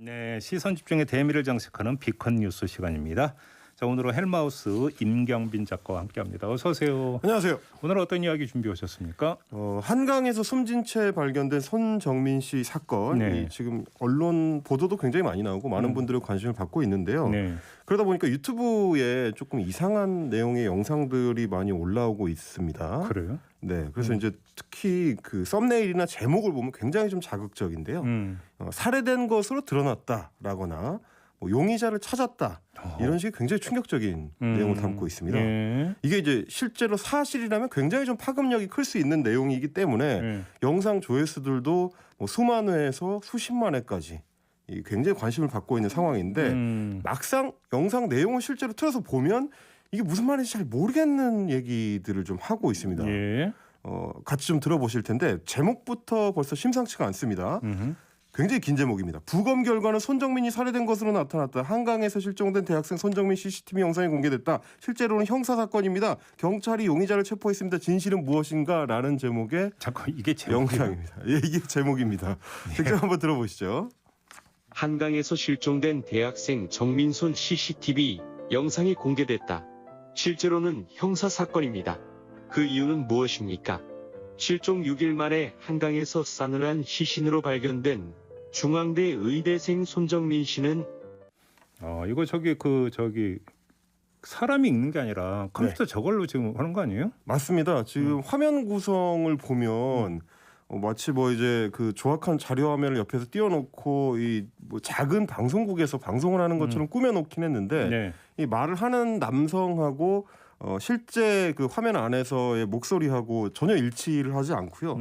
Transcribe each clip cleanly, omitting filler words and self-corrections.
네, 시선 집중의 대미를 장식하는 비컨 뉴스 시간입니다. 자, 오늘은 헬마우스 임경빈 작가와 함께합니다. 어서 오세요. 안녕하세요. 오늘 어떤 이야기 준비해 오셨습니까? 한강에서 숨진 채 발견된 손정민 씨 사건, 네. 지금 언론 보도도 굉장히 많이 나오고 많은 분들의 관심을 받고 있는데요. 네. 그러다 보니까 유튜브에 조금 이상한 내용의 영상들이 많이 올라오고 있습니다. 그래요? 네, 그래서 이제 특히 그 썸네일이나 제목을 보면 굉장히 좀 자극적인데요. 살해된 것으로 드러났다라거나 뭐 용의자를 찾았다 이런 식의 굉장히 충격적인 내용을 담고 있습니다. 예. 이게 이제 실제로 사실이라면 굉장히 좀 파급력이 클 수 있는 내용이기 때문에 영상 조회수들도 뭐 수만 회에서 수십만 회까지 굉장히 관심을 받고 있는 상황인데 막상 영상 내용을 실제로 틀어서 보면 이게 무슨 말인지 잘 모르겠는 얘기들을 좀 하고 있습니다. 예. 같이 좀 들어보실 텐데 제목부터 벌써 심상치가 않습니다. 굉장히 긴 제목입니다. 부검 결과는 손정민이 살해된 것으로 나타났다. 한강에서 실종된 대학생 손정민 CCTV 영상이 공개됐다. 실제로는 형사 사건입니다. 경찰이 용의자를 체포했습니다. 진실은 무엇인가? 라는 제목의 잠깐 이게 제목이에요? 영상입니다. 예, 이게 제목입니다. 직접 한번 들어보시죠. 한강에서 실종된 대학생 정민손 CCTV 영상이 공개됐다. 실제로는 형사 사건입니다. 그 이유는 무엇입니까? 실종 6일 만에 한강에서 싸늘한 시신으로 발견된 중앙대 의대생 손정민 씨는 이거 저기 사람이 읽는 게 아니라 컴퓨터 저걸로 지금 하는 거 아니에요? 맞습니다. 지금 화면 구성을 보면 마치 뭐 이제 그 조악한 자료 화면을 옆에서 띄워놓고 이 뭐 작은 방송국에서 방송을 하는 것처럼 꾸며놓긴 했는데 네. 이 말을 하는 남성하고 실제 그 화면 안에서의 목소리하고 전혀 일치를 하지 않고요.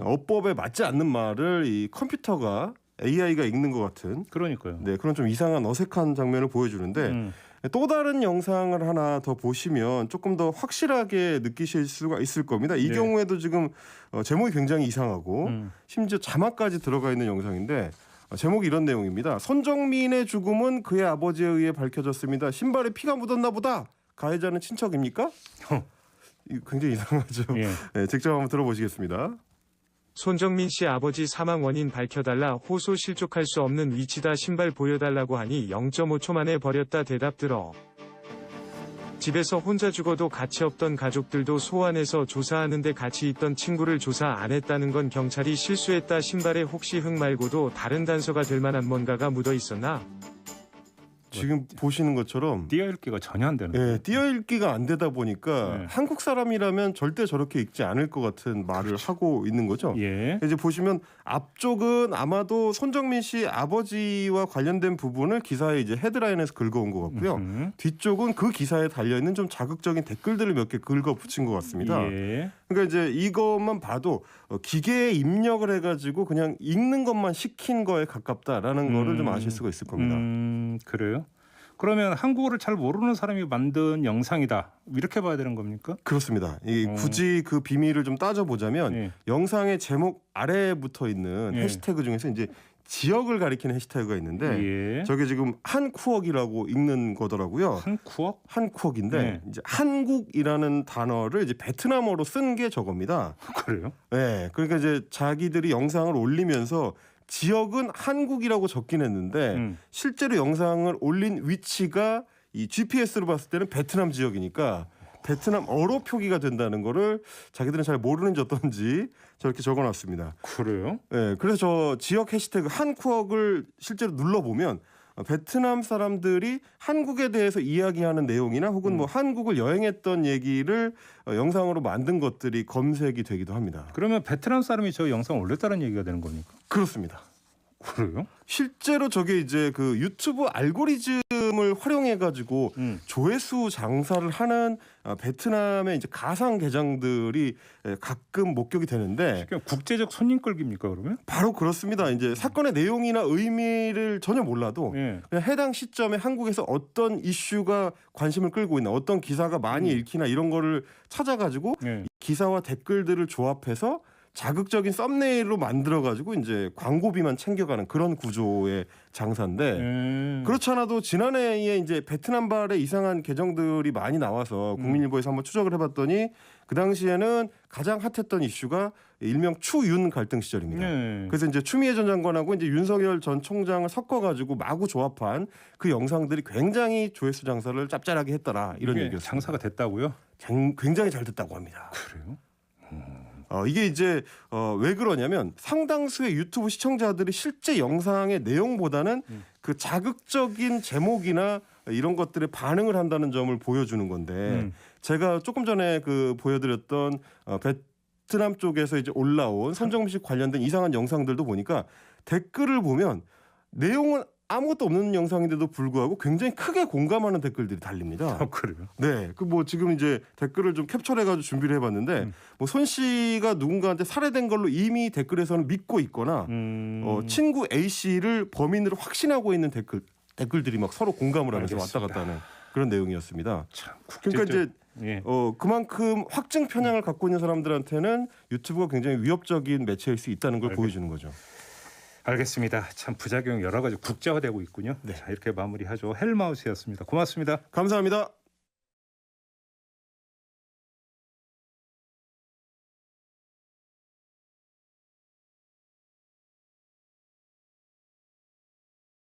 어법에 맞지 않는 말을 이 컴퓨터가 AI가 읽는 것 같은 그러니까요. 네, 그런 좀 이상한 어색한 장면을 보여주는데 또 다른 영상을 하나 더 보시면 조금 더 확실하게 느끼실 수가 있을 겁니다. 이 네. 경우에도 지금 제목이 굉장히 이상하고 심지어 자막까지 들어가 있는 영상인데 제목이 이런 내용입니다. 손정민의 죽음은 그의 아버지에 의해 밝혀졌습니다. 신발에 피가 묻었나 보다. 가해자는 친척입니까? 이거 굉장히 이상하죠. 예. 네, 직접 한번 들어보시겠습니다. 손정민 씨 아버지 사망 원인 밝혀달라. 호소 실족할 수 없는 위치다. 신발 보여달라고 하니 0.5초 만에 버렸다. 대답 들어. 집에서 혼자 죽어도 같이 없던 가족들도 소환해서 조사하는데 같이 있던 친구를 조사 안 했다는 건 경찰이 실수했다. 신발에 혹시 흙 말고도 다른 단서가 될 만한 뭔가가 묻어 있었나? 지금 보시는 것처럼 띄어읽기가 전혀 안 되는. 예, 띄어읽기가 안 되다 보니까 네. 한국 사람이라면 절대 저렇게 읽지 않을 것 같은 말을 하고 있는 거죠. 예. 이제 보시면 앞쪽은 아마도 손정민 씨 아버지와 관련된 부분을 기사에 이제 헤드라인에서 긁어온 것 같고요. 뒤쪽은 그 기사에 달려있는 좀 자극적인 댓글들을 몇 개 긁어 붙인 것 같습니다. 예. 그러니까 이제 이것만 봐도 기계에 입력을 해가지고 그냥 읽는 것만 시킨 거에 가깝다라는 거를 좀 아실 수가 있을 겁니다. 그래요? 그러면 한국어를 잘 모르는 사람이 만든 영상이다. 이렇게 봐야 되는 겁니까? 그렇습니다. 굳이 그 비밀을 좀 따져보자면 예. 영상의 제목 아래에 붙어 있는 예. 해시태그 중에서 이제 지역을 가리키는 해시태그가 있는데 예. 저게 지금 한쿠억이라고 읽는 거더라고요. 한쿠억? 한쿠억인데 네. 이제 한국이라는 단어를 이제 베트남어로 쓴 게 저겁니다. 그래요? 네, 그러니까 이제 자기들이 영상을 올리면서 지역은 한국이라고 적긴 했는데 실제로 영상을 올린 위치가 이 GPS로 봤을 때는 베트남 지역이니까 베트남어로 표기가 된다는 거를 자기들은 잘 모르는지 어떤지 저렇게 적어놨습니다. 그래요? 네, 그래서 저 지역 해시태그 한쿠억을 실제로 눌러보면 베트남 사람들이 한국에 대해서 이야기하는 내용이나 혹은 뭐 한국을 여행했던 얘기를 영상으로 만든 것들이 검색이 되기도 합니다. 그러면 베트남 사람이 저 영상 올렸다는 얘기가 되는 겁니까? 그렇습니다. 그래요? 실제로 저게 이제 그 유튜브 알고리즘을 활용해 가지고 조회수 장사를 하는 베트남의 이제 가상 계정들이 가끔 목격이 되는데 그냥 국제적 손님 끌기입니까 그러면? 바로 그렇습니다. 이제 사건의 내용이나 의미를 전혀 몰라도 예. 그냥 해당 시점에 한국에서 어떤 이슈가 관심을 끌고 있나, 어떤 기사가 많이 읽히나 이런 거를 찾아가지고 예. 기사와 댓글들을 조합해서 자극적인 썸네일로 만들어가지고 이제 광고비만 챙겨가는 그런 구조의 장사인데 그렇지 않아도 지난해에 이제 베트남발의 이상한 계정들이 많이 나와서 국민일보에서 한번 추적을 해봤더니 그 당시에는 가장 핫했던 이슈가 일명 추윤 갈등 시절입니다. 그래서 이제 추미애 전 장관하고 이제 윤석열 전 총장을 섞어가지고 마구 조합한 그 영상들이 굉장히 조회수 장사를 짭짤하게 했더라 이런 이게 얘기였습니다. 장사가 됐다고요? 굉장히 잘 됐다고 합니다. 그래요? 이게 이제 왜 그러냐면 상당수의 유튜브 시청자들이 실제 영상의 내용보다는 그 자극적인 제목이나 이런 것들에 반응을 한다는 점을 보여주는 건데 제가 조금 전에 그 보여드렸던 베트남 쪽에서 이제 올라온 손정민 씨 관련된 이상한 영상들도 보니까 댓글을 보면 내용은 아무것도 없는 영상인데도 불구하고 굉장히 크게 공감하는 댓글들이 달립니다. 그래요? 네, 그 뭐 지금 이제 댓글을 좀 캡처해가지고 준비를 해봤는데 뭐 손 씨가 누군가한테 살해된 걸로 이미 댓글에서는 믿고 있거나 친구 A 씨를 범인으로 확신하고 있는 댓글들이 막 서로 공감을 하면서 알겠습니다. 왔다 갔다 하는 그런 내용이었습니다. 참, 그러니까 이제 예. 그만큼 확증 편향을 갖고 있는 사람들한테는 유튜브가 굉장히 위협적인 매체일 수 있다는 걸 보여주는 거죠. 알겠습니다. 참 부작용 여러 가지 국제화되고 있군요. 자, 이렇게 마무리하죠. 헬마우스였습니다. 고맙습니다. 감사합니다.